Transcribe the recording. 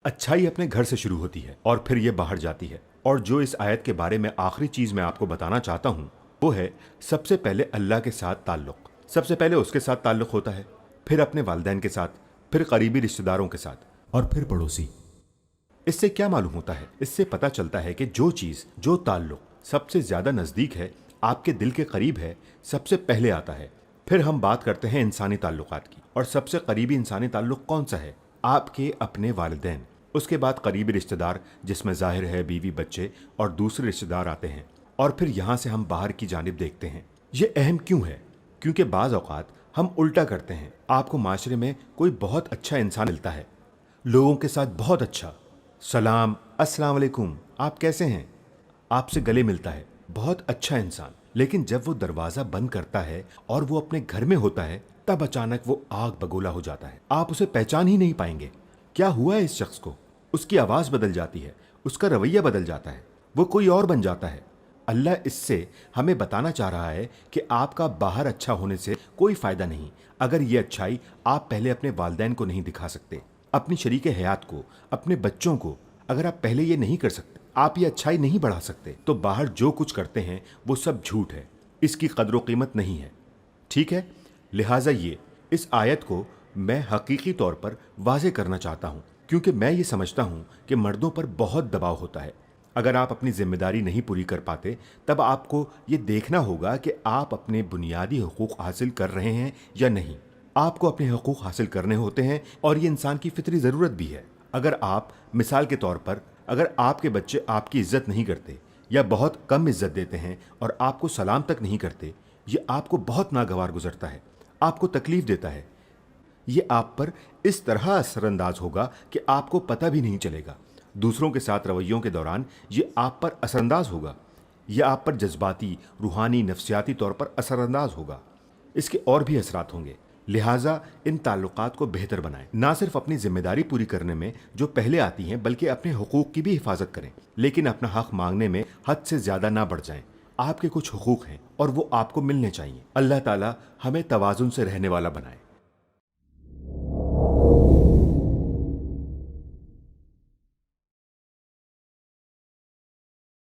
अच्छाई अपने घर से शुरू होती है और फिर ये बाहर जाती है। और जो इस आयत के बारे में आखिरी चीज मैं आपको बताना चाहता हूँ वो है सबसे पहले अल्लाह के साथ ताल्लुक। सबसे पहले उसके साथ ताल्लुक होता है, फिर अपने वालिदैन के साथ, फिर करीबी रिश्तेदारों के साथ और फिर पड़ोसी। इससे क्या मालूम होता है? इससे पता चलता है कि जो चीज, जो ताल्लुक सबसे ज्यादा नजदीक है, आपके दिल के करीब है, सबसे पहले आता है। फिर हम बात करते हैं इंसानी ताल्लुकात की, और सबसे करीबी इंसानी ताल्लुक कौन सा है? आपके अपने वालिदैन। उसके बाद करीबी रिश्तेदार, जिसमें जाहिर है बीवी बच्चे और दूसरे रिश्तेदार आते हैं, और फिर यहाँ से हम बाहर की जानिब देखते हैं। ये अहम क्यों है? क्योंकि बाज़ औक़ात हम उल्टा करते हैं। आपको माशरे में कोई बहुत अच्छा इंसान मिलता है, लोगों के साथ बहुत अच्छा, सलाम, अस्सलाम वालेकुम, आप कैसे हैं, आपसे गले मिलता है, बहुत अच्छा इंसान। लेकिन जब वो दरवाज़ा बंद करता है और वो अपने घर में होता है, तब अचानक वो आग बगोला हो जाता है। आप उसे पहचान ही नहीं पाएंगे। क्या हुआ है इस शख्स को? उसकी आवाज़ बदल जाती है, उसका रवैया बदल जाता है, वो कोई और बन जाता है। अल्लाह इससे हमें बताना चाह रहा है कि आपका बाहर अच्छा होने से कोई फ़ायदा नहीं अगर ये अच्छाई आप पहले अपने वालिदैन को नहीं दिखा सकते, अपनी शरीके हयात को, अपने बच्चों को। अगर आप पहले ये नहीं कर सकते, आप ये अच्छाई नहीं बढ़ा सकते, तो बाहर जो कुछ करते हैं वो सब झूठ है, इसकी कदर कीमत नहीं है। ठीक है? लिहाजा ये इस आयत को मैं हकीकी तौर पर वाज़े करना चाहता हूँ, क्योंकि मैं ये समझता हूँ कि मर्दों पर बहुत दबाव होता है। अगर आप अपनी जिम्मेदारी नहीं पूरी कर पाते, तब आपको ये देखना होगा कि आप अपने बुनियादी हुकूक हासिल कर रहे हैं या नहीं। आपको अपने हुकूक हासिल करने होते हैं, और ये इंसान की फितरी ज़रूरत भी है। अगर आप, मिसाल के तौर पर, अगर आपके बच्चे आपकी इज्जत नहीं करते या बहुत कम इज्जत देते हैं और आपको सलाम तक नहीं करते, ये आपको बहुत नागवार गुजरता है, आपको तकलीफ देता है। ये आप पर इस तरह असरअंदाज होगा कि आपको पता भी नहीं चलेगा। दूसरों के साथ रवैयों के दौरान ये आप पर असरअंदाज होगा। ये आप पर जज्बाती, रूहानी, नफ्सियाती तौर पर असरअंदाज होगा। इसके और भी असरात होंगे। लिहाजा इन ताल्लुकात को बेहतर बनाएं। ना सिर्फ अपनी जिम्मेदारी पूरी करने में जो पहले आती हैं, बल्कि अपने हुकूक की भी हिफाजत करें। लेकिन अपना हक मांगने में हद से ज़्यादा ना बढ़ जाएं। आपके कुछ हुकूक हैं और वो आपको मिलने चाहिए। अल्लाह ताला हमें तवाज़ुन से रहने वाला बनाए।